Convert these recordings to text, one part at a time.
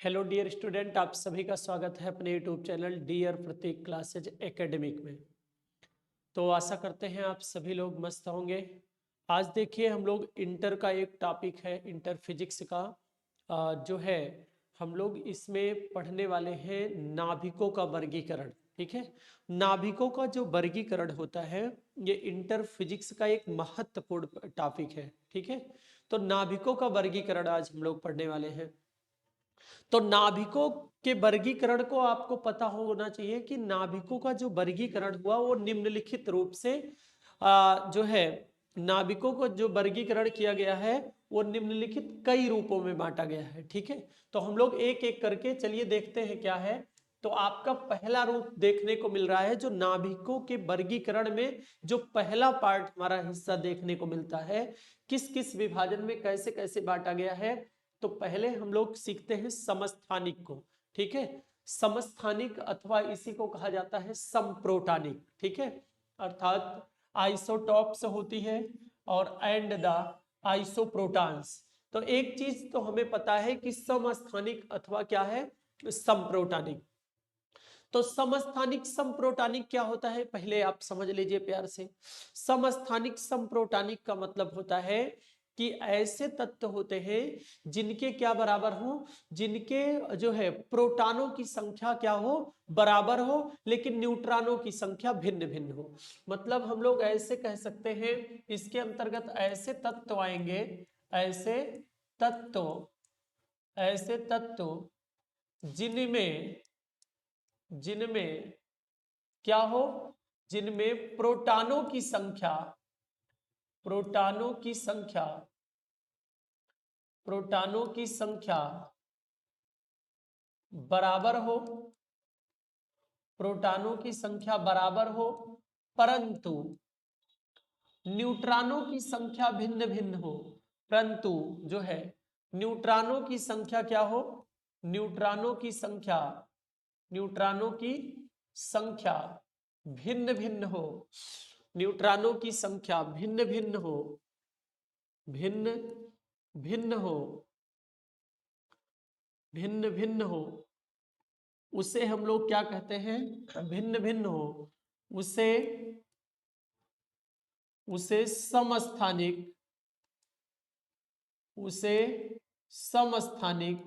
Hello dear student, आप सभी का स्वागत है अपने यूट्यूब चैनल डियर प्रतीक क्लासेज एकेडमिक में। तो आशा करते हैं आप सभी लोग मस्त होंगे। आज देखिए हम लोग इंटर का एक टॉपिक है, इंटर फिजिक्स का जो है हम लोग इसमें पढ़ने वाले हैं नाभिकों का वर्गीकरण। ठीक है, नाभिकों का जो वर्गीकरण होता है ये इंटर फिजिक्स का एक महत्वपूर्ण टॉपिक है। ठीक है, तो नाभिकों का वर्गीकरण आज हम लोग पढ़ने वाले हैं। तो नाभिकों के वर्गीकरण को आपको पता होना चाहिए कि नाभिकों का जो वर्गीकरण हुआ वो निम्नलिखित रूप से जो है नाभिकों को जो वर्गीकरण किया गया है वो निम्नलिखित कई रूपों में बांटा गया है। ठीक है, तो हम लोग एक एक करके चलिए देखते हैं क्या है। तो आपका पहला रूप देखने को मिल रहा है, जो नाभिकों के वर्गीकरण में जो पहला पार्ट हमारा हिस्सा देखने को मिलता है, किस किस विभाजन में कैसे कैसे बांटा गया है। तो पहले हम लोग सीखते हैं समस्थानिक को। ठीक है, समस्थानिक अथवा इसी को कहा जाता है समप्रोटानिक। ठीक है, अर्थात आइसोटॉप्स होती है और एंड द आइसोप्रोटॉन्स। तो एक चीज तो हमें पता है कि समस्थानिक अथवा क्या है, समप्रोटानिक। तो समस्थानिक समप्रोटानिक क्या होता है पहले आप समझ लीजिए प्यार से। समस्थानिक समप्रोटानिक का मतलब होता है कि ऐसे तत्व होते हैं जिनके क्या बराबर हो, जिनके जो है प्रोटॉनों की संख्या क्या हो, बराबर हो, लेकिन न्यूट्रॉनों की संख्या भिन्न भिन्न हो। मतलब हम लोग ऐसे कह सकते हैं, इसके अंतर्गत ऐसे तत्व आएंगे, ऐसे तत्व, ऐसे तत्व जिनमें जिनमें क्या हो, जिनमें प्रोटॉनों की संख्या, प्रोटॉनों की संख्या, प्रोटॉनों की संख्या बराबर हो, प्रोटॉनों की संख्या बराबर हो, परंतु न्यूट्रॉनों की संख्या भिन्न भिन्न हो। परंतु जो है न्यूट्रॉनों की संख्या क्या हो, न्यूट्रॉनों की संख्या, न्यूट्रॉनों की संख्या भिन्न भिन्न हो, न्यूट्रॉनों की संख्या भिन्न भिन्न हो, भिन्न भिन्न हो, भिन्न भिन्न हो, उसे हम लोग क्या कहते हैं, भिन्न भिन्न हो, उसे उसे समस्थानिक, उसे समस्थानिक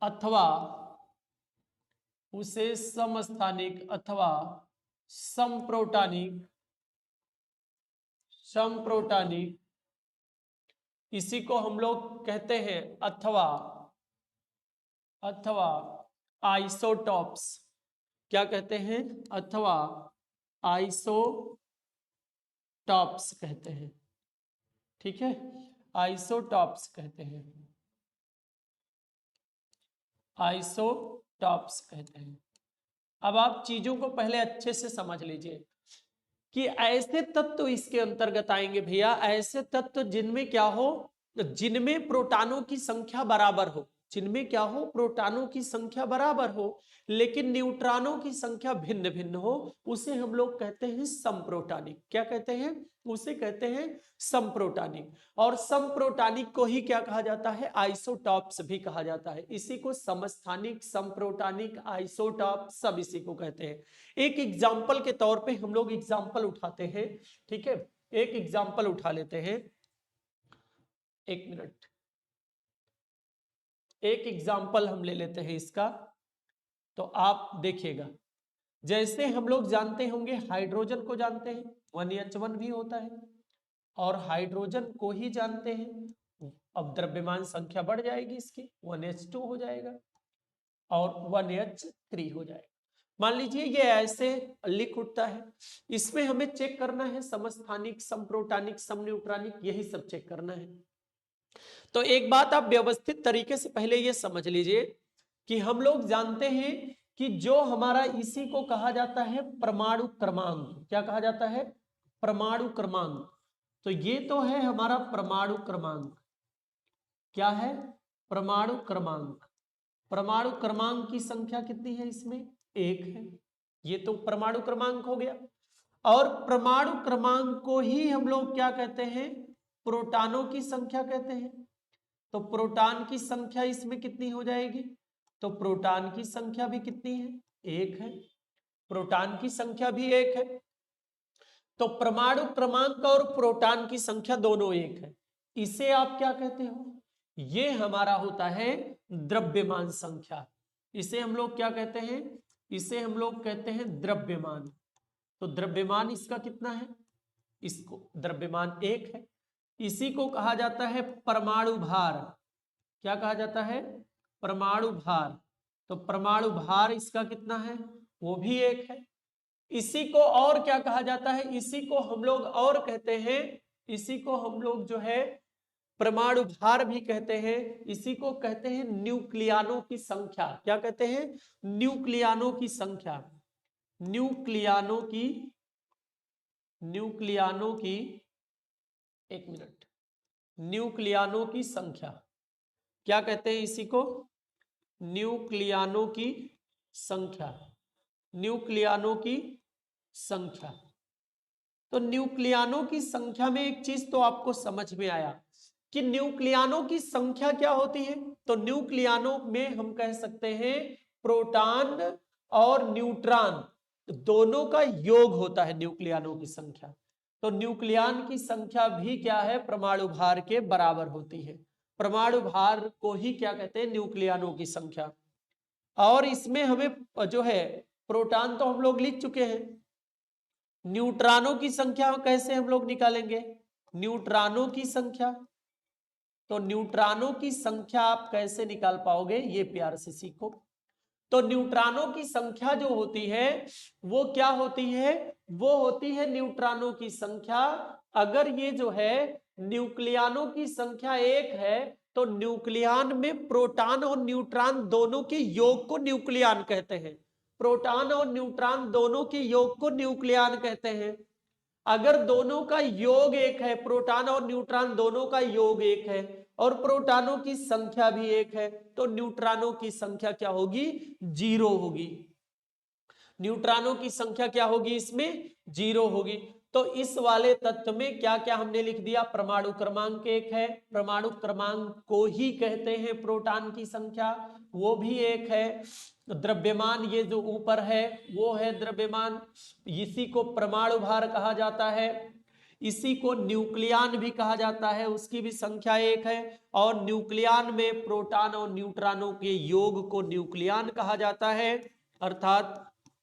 अथवा उसे समस्थानिक अथवा समप्रोटानिक, समप्रोटानिक इसी को हम लोग कहते हैं, अथवा अथवा आइसोटॉप्स। क्या कहते हैं, अथवा आइसोटॉप्स कहते हैं। ठीक है, आइसोटॉप्स कहते हैं, आइसोटॉप्स कहते हैं। अब आप चीजों को पहले अच्छे से समझ लीजिए कि ऐसे तत्व इसके अंतर्गत आएंगे भैया, ऐसे तत्व जिनमें क्या हो, जिनमें प्रोटॉनों की संख्या बराबर हो, जिनमें क्या हो, प्रोटॉनों की संख्या बराबर हो, लेकिन न्यूट्रॉनों की संख्या भिन्न भिन्न हो, उसे हम लोग कहते हैं समप्रोटानिक। क्या कहते हैं, उसे कहते हैं समप्रोटानिक। और समप्रोटानिक को ही क्या कहा जाता है, आइसोटॉप्स भी कहा जाता है। इसी को समस्थानिक, समप्रोटानिक, आइसोटॉप सब इसी को कहते हैं। एक एग्जाम्पल के तौर पे हम लोग एग्जाम्पल उठाते हैं। ठीक है, एक एग्जाम्पल उठा लेते हैं, एक मिनट, एक एग्जाम्पल हम ले लेते हैं इसका। तो आप देखिएगा, जैसे हम लोग जानते होंगे, हाइड्रोजन को जानते हैं, 1H1 भी होता है, और हाइड्रोजन को ही जानते हैं। अब द्रव्यमान संख्या बढ़ जाएगी इसकी, 1H2 हो जाएगा और 1H3 हो जाएगा। मान लीजिए ये ऐसे लिख उठता है, इसमें हमें चेक करना है समस्थानिक, समप्रोटानिक, समन्यूट्रॉनिक, यही सब चेक करना है। तो एक बात आप व्यवस्थित तरीके से पहले ये समझ लीजिए कि हम लोग जानते हैं कि जो हमारा इसी को कहा जाता है परमाणु क्रमांक। क्या कहा जाता है, परमाणु क्रमांक। तो ये तो है हमारा परमाणु क्रमांक। क्या है, परमाणु क्रमांक। परमाणु क्रमांक की संख्या कितनी है इसमें, एक है। ये तो परमाणु क्रमांक हो गया। और परमाणु क्रमांक को ही हम लोग क्या कहते हैं, प्रोटॉनों की संख्या कहते हैं। तो प्रोटॉन की संख्या इसमें कितनी हो जाएगी, तो प्रोटॉन की संख्या भी कितनी है? 1 है। प्रोटॉन की संख्या भी 1 है, तो परमाणु क्रमांक और प्रोटॉन की संख्या दोनों 1 है। इसे आप क्या कहते हो? ये हमारा होता है द्रव्यमान संख्या। इसे हम लोग क्या कहते हैं? इसे हम लोग कहते हैं द्रव्यमान। तो द्रव्यमान इसका कितना है? इसको द्रव्यमान 1 है। इसी को कहा जाता है परमाणु भार। क्या कहा जाता है? परमाणु भार। तो परमाणु भार इसका कितना है? वो भी 1 है। इसी को और क्या कहा जाता है? इसी को हम लोग और कहते हैं, इसी को हम लोग जो है परमाणु भार भी कहते हैं। इसी को कहते हैं न्यूक्लियानों की संख्या। क्या कहते हैं? न्यूक्लियानों की संख्या। न्यूक्लियानों की, न्यूक्लियानों की, एक मिनट, न्यूक्लियानों की संख्या क्या कहते हैं? इसी को न्यूक्लियानों की संख्या। न्यूक्लियानों की संख्या। तो न्यूक्लियानों की संख्या में एक चीज तो आपको समझ में आया कि न्यूक्लियानों की संख्या क्या होती है। तो न्यूक्लियानों में हम कह सकते हैं प्रोटॉन और न्यूट्रॉन दोनों का योग होता है न्यूक्लियानों की संख्या। तो न्यूक्लियन की संख्या भी क्या है? परमाणु भार के बराबर होती है। परमाणु भार को ही क्या कहते हैं? न्यूक्लियानों की संख्या। और इसमें हमें जो है प्रोटॉन तो हम लोग लिख चुके हैं, न्यूट्रॉनों की संख्या कैसे हम लोग निकालेंगे? न्यूट्रॉनों की संख्या, तो न्यूट्रॉनों की संख्या आप कैसे निकाल पाओगे? ये प्यार से सीखो। तो न्यूट्रॉनों की संख्या जो होती है वो क्या होती है? वो होती है न्यूट्रॉनों की संख्या। अगर ये जो है न्यूक्लियानों की संख्या 1 है तो न्यूक्लियन में प्रोटॉन और न्यूट्रॉन दोनों के योग को न्यूक्लियन कहते हैं। प्रोटॉन और न्यूट्रॉन दोनों के योग को न्यूक्लियन कहते हैं। अगर दोनों का योग 1 है, प्रोटॉन और न्यूट्रॉन दोनों का योग 1 है और प्रोटॉनों की संख्या भी 1 है, तो न्यूट्रॉनों की संख्या क्या होगी? 0 होगी। न्यूट्रॉनों की संख्या क्या होगी? इसमें 0 होगी। तो इस वाले तत्व में क्या क्या हमने लिख दिया? परमाणु क्रमांक 1 है, परमाणु क्रमांक को ही कहते हैं प्रोटॉन की संख्या, वो भी 1 है। द्रव्यमान ये जो ऊपर है वो है द्रव्यमान, इसी को परमाणु भार कहा जाता है। इसी को न्यूक्लियन भी कहा जाता है, उसकी भी संख्या 1 है। और न्यूक्लियन में प्रोटॉन और न्यूट्रॉनों के योग को न्यूक्लियन कहा जाता है। अर्थात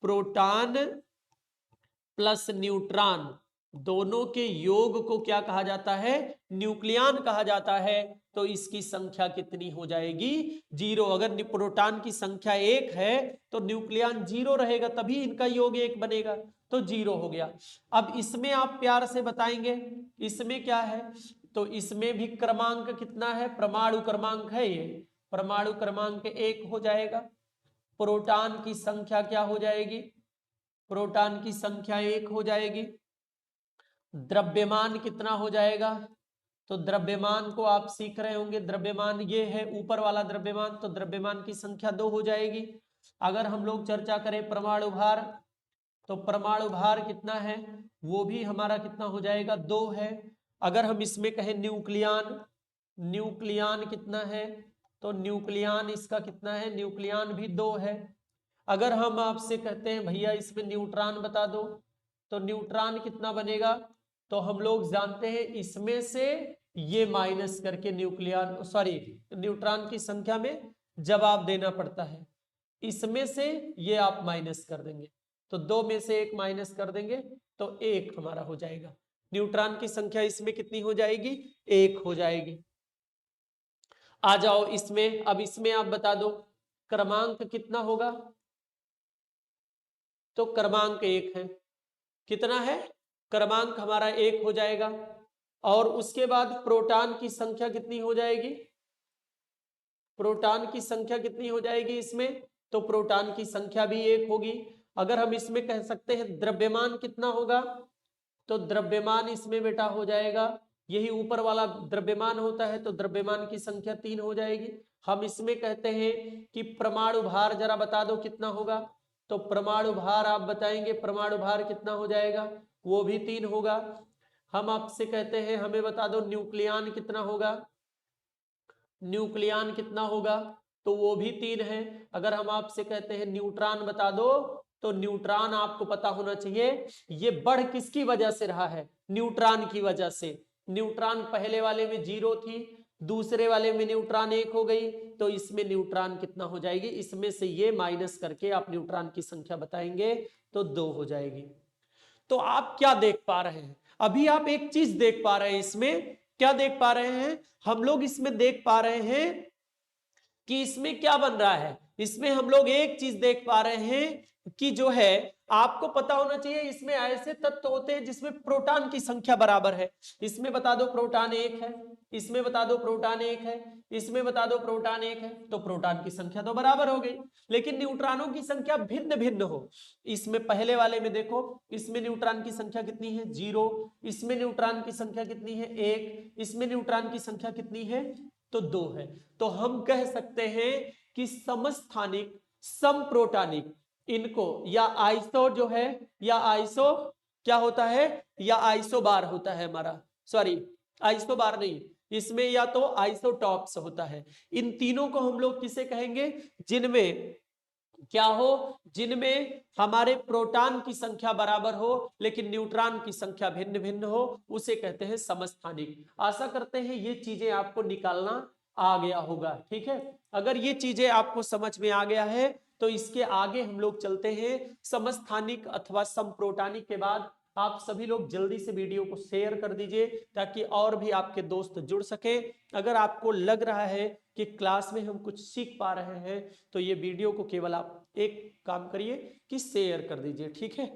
प्रोटॉन प्लस न्यूट्रॉन दोनों के योग को क्या कहा जाता है? न्यूक्लियन कहा जाता है। तो इसकी संख्या कितनी हो जाएगी? 0। अगर प्रोटॉन की संख्या 1 है तो न्यूक्लियन 0 रहेगा, तभी इनका योग 1 बनेगा, तो 0 हो गया। अब इसमें आप प्यार से बताएंगे इसमें क्या है? तो इसमें भी क्रमांक कितना है? परमाणु क्रमांक है ये, परमाणु क्रमांक 1 हो जाएगा। प्रोटॉन की संख्या क्या हो जाएगी? प्रोटॉन की संख्या 1 हो जाएगी। द्रव्यमान कितना हो जाएगा? तो द्रव्यमान को आप सीख रहे होंगे, द्रव्यमान ये है ऊपर वाला द्रव्यमान, तो द्रव्यमान की संख्या 2 हो जाएगी। अगर हम लोग चर्चा करें परमाणु भार, तो परमाणु भार कितना है? वो भी हमारा कितना हो जाएगा? 2 है। अगर हम इसमें कहें न्यूक्लियन, न्यूक्लियन कितना है? तो न्यूक्लियन इसका कितना है? न्यूक्लियन भी 2 है। अगर हम आपसे कहते हैं भैया इसमें न्यूट्रॉन बता दो, तो न्यूट्रॉन कितना बनेगा? तो हम लोग जानते हैं इसमें से ये माइनस करके न्यूक्लियन, सॉरी, न्यूट्रॉन की संख्या में जवाब देना पड़ता है। इसमें से ये आप माइनस कर देंगे, तो 2 में से 1 माइनस कर देंगे तो 1 हमारा हो जाएगा। न्यूट्रॉन की संख्या इसमें कितनी हो जाएगी? 1 हो जाएगी। आ जाओ इसमें, अब इसमें आप बता दो क्रमांक कितना होगा? तो क्रमांक 1 है। कितना है? क्रमांक हमारा 1 हो जाएगा। और उसके बाद प्रोटॉन की संख्या कितनी हो जाएगी? प्रोटॉन की संख्या कितनी हो जाएगी इसमें? तो प्रोटॉन की संख्या भी 1 होगी। अगर हम इसमें कह सकते हैं द्रव्यमान कितना होगा, तो द्रव्यमान इसमें बेटा हो जाएगा, यही ऊपर वाला द्रव्यमान होता है, तो द्रव्यमान की संख्या 3 हो जाएगी। हम इसमें कहते हैं कि परमाणु भार जरा बता दो कितना होगा, तो परमाणु भार आप बताएंगे, परमाणु भार कितना हो जाएगा? वो भी 3 होगा। हम आपसे कहते हैं हमें बता दो न्यूक्लियन कितना होगा, न्यूक्लियन कितना होगा? तो वो भी 3 है। अगर हम आपसे कहते हैं न्यूट्रॉन बता दो, तो न्यूट्रॉन आपको पता होना चाहिए ये बढ़ किसकी वजह से रहा है, न्यूट्रॉन की वजह से। न्यूट्रॉन पहले वाले में 0 थी, दूसरे वाले में न्यूट्रॉन 1 हो गई, तो इसमें न्यूट्रॉन कितना हो जाएगी, इसमें से ये माइनस करके आप न्यूट्रॉन की संख्या बताएंगे तो 2 हो जाएगी। तो आप क्या देख पा रहे हैं, अभी आप एक चीज देख पा रहे हैं, इसमें क्या देख पा रहे हैं हम लोग, इसमें देख पा रहे हैं कि इसमें क्या बन रहा है, इसमें हम लोग एक चीज देख पा रहे हैं कि जो है आपको पता होना चाहिए इसमें ऐसे तत्व होते हैं जिसमें प्रोटॉन की संख्या बराबर है। इसमें बता दो प्रोटॉन 1 है, इसमें बता दो प्रोटॉन 1 है, इसमें बता दो प्रोटॉन 1 है, तो प्रोटॉन की संख्या तो बराबर हो गई। लेकिन न्यूट्रॉनों की संख्या भिन्न भिन्न हो, इसमें पहले वाले में देखो, इसमें न्यूट्रॉन की संख्या कितनी है 0, इसमें न्यूट्रॉन की संख्या कितनी है 1, इसमें न्यूट्रॉन की संख्या कितनी है तो 2 है। तो हम कह सकते हैं कि समस्थानिक समप्रोटॉनिक इनको या आइसो जो है, या आइसो क्या होता है, या आइसो बार होता है हमारा, सॉरी आइसो बार नहीं, इसमें या तो आइसोटॉप्स होता है। इन तीनों को हम लोग किसे कहेंगे, जिनमें क्या हो, जिनमें हमारे प्रोटॉन की संख्या बराबर हो लेकिन न्यूट्रॉन की संख्या भिन्न भिन्न हो, उसे कहते हैं समस्थानिक। आशा करते हैं ये चीजें आपको निकालना आ गया होगा। ठीक है, अगर ये चीजें आपको समझ में आ गया है तो इसके आगे हम लोग चलते हैं समस्थानिक अथवा समप्रोटॉनिक के बाद। आप सभी लोग जल्दी से वीडियो को शेयर कर दीजिए ताकि और भी आपके दोस्त जुड़ सके। अगर आपको लग रहा है कि क्लास में हम कुछ सीख पा रहे हैं तो ये वीडियो को केवल आप एक काम करिए कि शेयर कर दीजिए। ठीक है,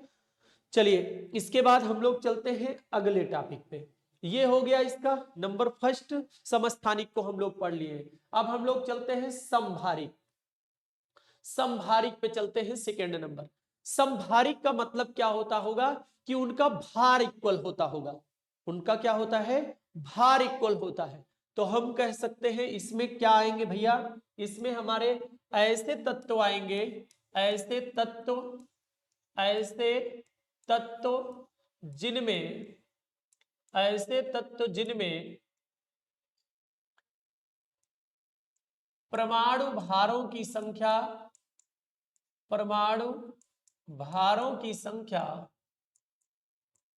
चलिए इसके बाद हम लोग चलते हैं अगले टॉपिक पे। ये हो गया इसका नंबर फर्स्ट, समस्थानिक को हम लोग पढ़ लिए। अब हम लोग चलते हैं समभारिक। समभारिक पे चलते हैं सेकेंड नंबर। समभारिक का मतलब क्या होता होगा कि उनका भार इक्वल होता होगा। उनका क्या होता है, भार इक्वल होता है। तो हम कह सकते हैं इसमें क्या आएंगे भैया, इसमें हमारे ऐसे तत्व आएंगे, ऐसे तत्व, ऐसे तत्व जिनमें, ऐसे तत्व जिनमें परमाणु भारों की संख्या, परमाणु भारों की संख्या,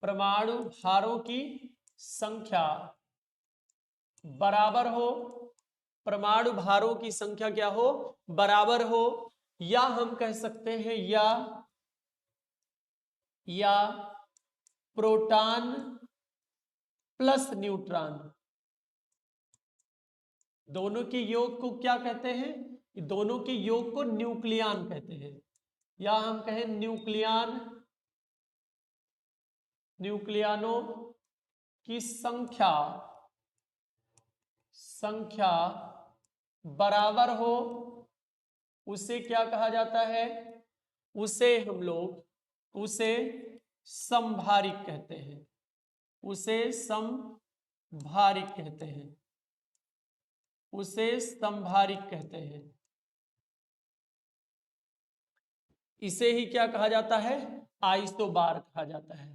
परमाणु भारों की संख्या बराबर हो, परमाणु भारों की संख्या क्या हो, बराबर हो, या हम कह सकते हैं या प्रोटॉन प्लस न्यूट्रॉन, दोनों के योग को क्या कहते हैं, दोनों के योग को न्यूक्लियन कहते हैं, या हम कहें न्यूक्लियन, न्यूक्लियनों की संख्या, संख्या बराबर हो, उसे क्या कहा जाता है, उसे हम लोग, उसे समभारिक कहते हैं, उसे समभारिक कहते हैं, उसे समभारिक कहते हैं। इसे ही क्या कहा जाता है, आइसोबार कहा जाता है।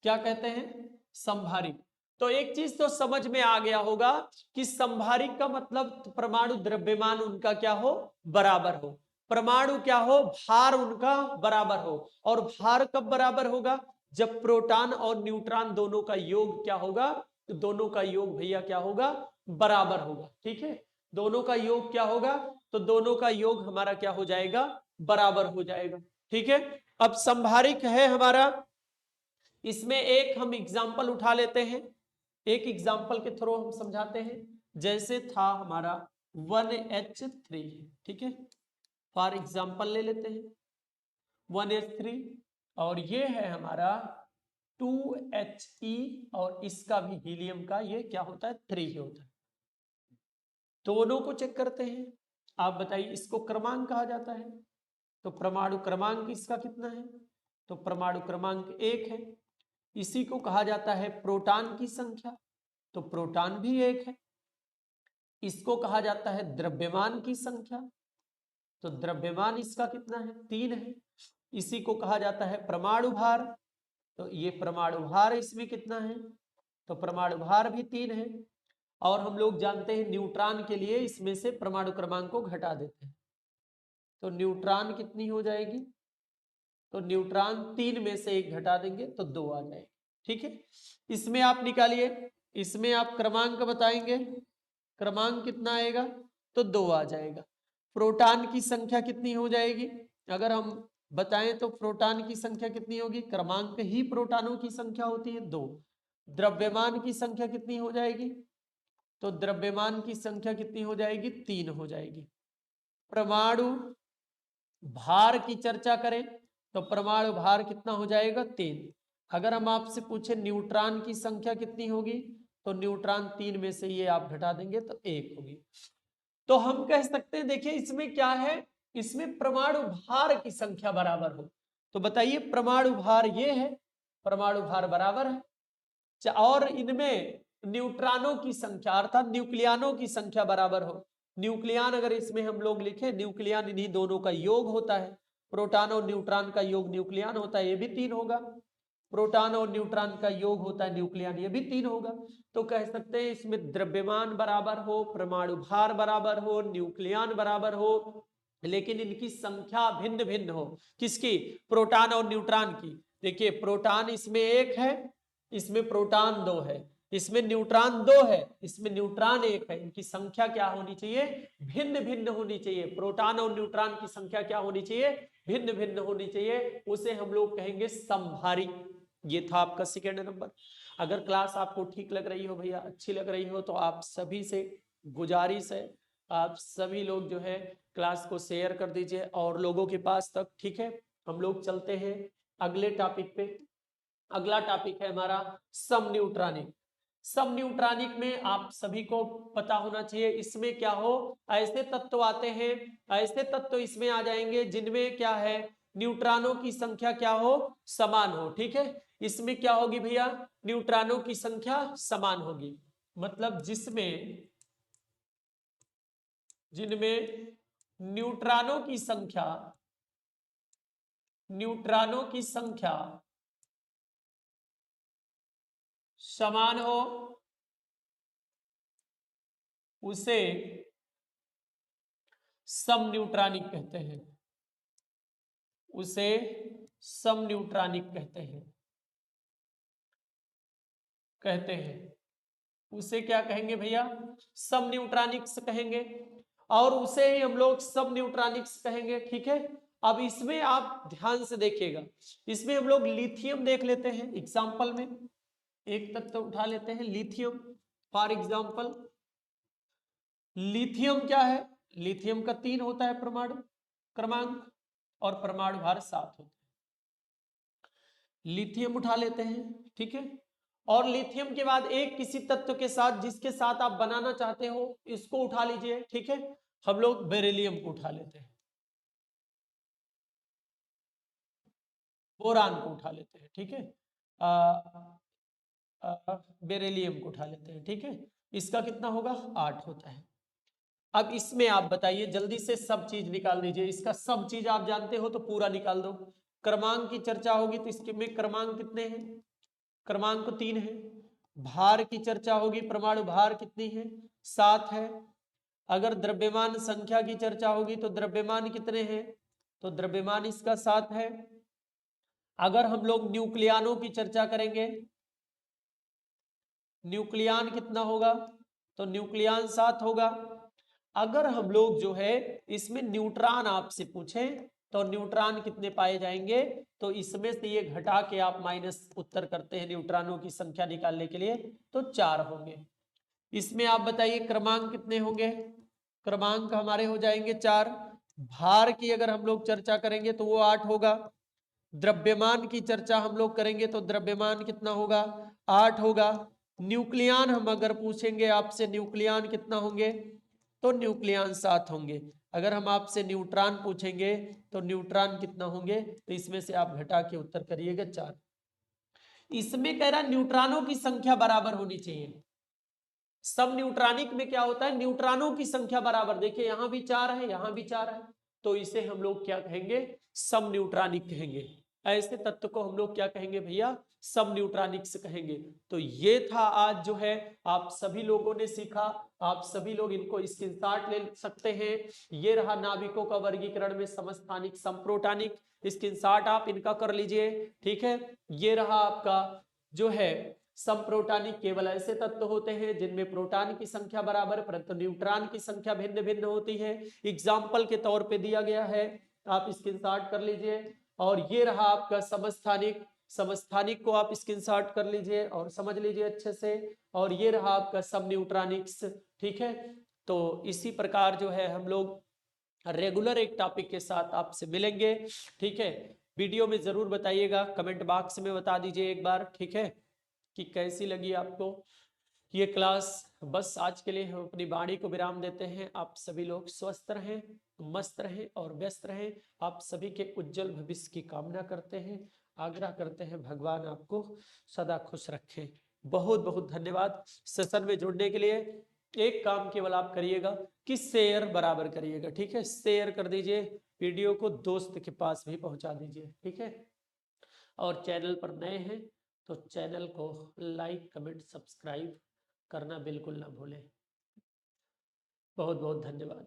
क्या कहते हैं, समभारिक। तो एक चीज तो समझ में आ गया होगा कि समभारिक का मतलब परमाणु द्रव्यमान उनका क्या हो, बराबर हो, परमाणु क्या हो, भार उनका बराबर हो। और भार कब बराबर होगा, जब प्रोटॉन और न्यूट्रॉन दोनों का योग क्या होगा, तो दोनों का योग भैया क्या होगा, बराबर होगा। ठीक है, दोनों का योग क्या होगा, तो दोनों का योग हमारा क्या हो जाएगा, बराबर हो जाएगा। ठीक है, अब समभारिक है हमारा, इसमें एक हम एग्जाम्पल उठा लेते हैं, एक एग्जाम्पल के थ्रू हम समझाते हैं। जैसे था हमारा 1H3, ठीक है, फॉर एग्जाम्पल ले लेते हैं 1H3, और ये है हमारा 2He, और इसका भी हीलियम का ये क्या होता है, 3 होता है। दोनों को चेक करते हैं, आप बताइए इसको क्रमांक कहा जाता है, तो परमाणु क्रमांक इसका कितना है, तो परमाणु क्रमांक 1 है। इसी को कहा जाता है प्रोटॉन की संख्या, तो प्रोटॉन भी 1 है। इसको कहा जाता है द्रव्यमान की संख्या, तो द्रव्यमान इसका कितना है, 3 है। इसी को कहा जाता है परमाणु भार, तो ये परमाणु भार इसमें कितना है, तो परमाणु भार भी 3 है। और हम लोग जानते हैं न्यूट्रॉन के लिए इसमें से परमाणु क्रमांक को घटा देते हैं, तो न्यूट्रॉन कितनी हो जाएगी, तो न्यूट्रॉन 3 में से 1 घटा देंगे तो 2 आ जाएगी। ठीक है, इसमें आप निकालिए, इसमें आप क्रमांक बताएंगे, क्रमांक कितना आएगा, तो 2 आ जाएगा। प्रोटॉन की संख्या कितनी हो जाएगी, अगर हम बताएं तो प्रोटॉन की संख्या कितनी होगी, क्रमांक ही प्रोटॉनों की संख्या होती है 2। द्रव्यमान की संख्या कितनी हो जाएगी, तो द्रव्यमान की संख्या कितनी हो जाएगी, 3 हो जाएगी। परमाणु भार की चर्चा करें तो परमाणु भार कितना हो जाएगा, 3। अगर हम आपसे पूछे न्यूट्रॉन की संख्या कितनी होगी, तो न्यूट्रॉन 3 में से ये आप घटा देंगे तो 1 होगी। तो हम कह सकते हैं, देखिए इसमें क्या है, इसमें परमाणु भार की संख्या बराबर हो, तो बताइए परमाणु भार ये है, परमाणु भार बराबर है, और इनमें न्यूट्रॉनों की संख्या अर्थात न्यूक्लियनों की संख्या बराबर हो। न्यूक्लियन अगर इसमें हम लोग लिखें, न्यूक्लियन इन्हीं दोनों का योग होता है, प्रोटॉन और न्यूट्रॉन का योग न्यूक्लियन होता है, ये भी 3 होगा। प्रोटॉन और न्यूट्रॉन का योग होता है न्यूक्लियन, ये भी 3 होगा। तो कह सकते हैं इसमें द्रव्यमान बराबर हो, परमाणु भार बराबर हो, न्यूक्लियन बराबर हो, लेकिन इनकी संख्या भिन्न भिन्न हो। किसकी, प्रोटॉन और न्यूट्रॉन की। देखिए प्रोटॉन इसमें 1 है, इसमें प्रोटॉन 2 है, इसमें न्यूट्रॉन 2 है, इसमें न्यूट्रॉन 1 है। इनकी संख्या क्या होनी चाहिए, भिन्न भिन्न होनी चाहिए। प्रोटॉन और न्यूट्रॉन की संख्या क्या होनी चाहिए, भिन्न भिन्न होनी चाहिए, उसे हम लोग कहेंगे समभारी। ये था आपका सेकेंड नंबर। अगर क्लास आपको ठीक लग रही हो भैया, अच्छी लग रही हो, तो आप सभी से गुजारिश है, आप सभी लोग जो है क्लास को शेयर कर दीजिए और लोगों के पास तक। ठीक है, हम लोग चलते हैं अगले टॉपिक पे। अगला टॉपिक है हमारा सम न्यूट्रॉनिक। सम न्यूट्रॉनिक में आप सभी को पता होना चाहिए, इसमें क्या हो, ऐसे तत्व आते हैं, ऐसे तत्व इसमें आ जाएंगे जिनमें क्या है, न्यूट्रॉनों की संख्या क्या हो, समान हो। ठीक है, इसमें क्या होगी भैया, न्यूट्रॉनों की संख्या समान होगी, मतलब जिनमें न्यूट्रॉनों की संख्या समान हो, उसे सम न्यूट्रॉनिक कहते हैं, उसे सम न्यूट्रॉनिक कहते हैं। उसे क्या कहेंगे भैया, सम न्यूट्रॉनिक्स कहेंगे, और उसे ही हम लोग सब न्यूट्रॉनिक्स कहेंगे। ठीक है, अब इसमें आप ध्यान से देखिएगा, इसमें हम लोग लिथियम देख लेते हैं एग्जाम्पल में, एक तत्व उठा लेते हैं लिथियम फॉर एग्जाम्पल। लिथियम क्या है, लिथियम का 3 होता है परमाणु क्रमांक और परमाणु भार 7 होता है। लिथियम उठा लेते हैं, ठीक है, और लिथियम के बाद एक किसी तत्व के साथ जिसके साथ आप बनाना चाहते हो इसको उठा लीजिए। ठीक है, हम लोग बेरिलियम को उठा लेते हैं, बोरान को उठा लेते हैं। ठीक है, बेरिलियम को उठा लेते हैं। ठीक है, इसका कितना होगा, 8 होता है। अब इसमें आप बताइए, जल्दी से सब चीज निकाल दीजिए, इसका सब चीज आप जानते हो तो पूरा निकाल दो। क्रमांक की चर्चा होगी तो इसके में क्रमांक कितने हैं, क्रमांक 3 है। भार की चर्चा होगी, परमाणु भार कितनी है, 7 है। अगर द्रव्यमान संख्या की चर्चा होगी तो द्रव्यमान कितने हैं, तो द्रव्यमान इसका 7 है। अगर हम लोग न्यूक्लियनों की चर्चा करेंगे, न्यूक्लियन कितना होगा, तो न्यूक्लियन 7 होगा। अगर हम लोग जो है इसमें न्यूट्रॉन आपसे पूछे तो न्यूट्रॉन कितने पाए जाएंगे, तो इसमें से ये घटा के आप माइनस उत्तर करते हैं न्यूट्रॉनों की संख्या निकालने के लिए, तो 4 होंगे। इसमें आप बताइए क्रमांक कितने होंगे, क्रमांक हमारे हो जाएंगे 4। भार की अगर हम लोग चर्चा करेंगे तो वो 8 होगा। द्रव्यमान की चर्चा हम लोग करेंगे तो द्रव्यमान कितना होगा, 8 होगा। न्यूक्लियन हम अगर पूछेंगे आपसे, न्यूक्लियन कितना होंगे, तो न्यूक्लियन 7 होंगे। अगर हम आपसे न्यूट्रॉन पूछेंगे तो न्यूट्रॉन कितना होंगे, तो इसमें से आप घटा के उत्तर करिएगा 4। इसमें कह रहा न्यूट्रॉनों की संख्या बराबर होनी चाहिए। सब न्यूट्रॉनिक में क्या होता है, न्यूट्रॉनों की संख्या बराबर, देखिए यहां भी 4 है, यहां भी 4 है, तो इसे हम लोग क्या कहेंगे, सब न्यूट्रॉनिक कहेंगे। ऐसे तत्व को हम लोग क्या कहेंगे भैया, सब न्यूट्रॉनिक्स कहेंगे। तो ये था आज जो है आप सभी लोगों ने सीखा, आप सभी लोग इनको स्क्रीनशॉट ले सकते हैं। ये रहा नाभिकों का वर्गीकरण में समस्थानिक संप्रोटानिक, स्क्रीनशॉट आप इनका कर लीजिए, ठीक है। ये रहा आपका जो है संप्रोटानिक, केवल ऐसे तत्व होते हैं जिनमें प्रोटॉन की संख्या बराबर परंतु न्यूट्रॉन की संख्या भिन्न भिन्न होती है। एग्जाम्पल के तौर पे दिया गया है, आप स्क्रीनशॉट कर लीजिए। और ये रहा आपका समस्थानिक, समस्थानिक को आप स्क्रीनशॉट कर लीजिए और समझ लीजिए अच्छे से। और ये रहा आपका सब न्यूट्रॉनिक्स, ठीक है। तो इसी प्रकार जो है हम लोग रेगुलर एक टॉपिक के साथ आपसे मिलेंगे, ठीक है। वीडियो में जरूर बताइएगा, कमेंट बॉक्स में बता दीजिए एक बार, ठीक है, कि कैसी लगी आपको ये क्लास। बस आज के लिए हम अपनी वाणी को विराम देते हैं। आप सभी लोग स्वस्थ रहें, मस्त रहें और व्यस्त रहें। आप सभी के उज्जवल भविष्य की कामना करते हैं, आग्रह करते हैं भगवान आपको सदा खुश रखें। बहुत बहुत धन्यवाद सेशन में जुड़ने के लिए। एक काम केवल आप करिएगा कि शेयर बराबर करिएगा, ठीक है, शेयर कर दीजिए वीडियो को, दोस्त के पास भी पहुंचा दीजिए, ठीक है। और चैनल पर नए हैं तो चैनल को लाइक कमेंट सब्सक्राइब करना बिल्कुल ना भूलें। बहुत बहुत धन्यवाद।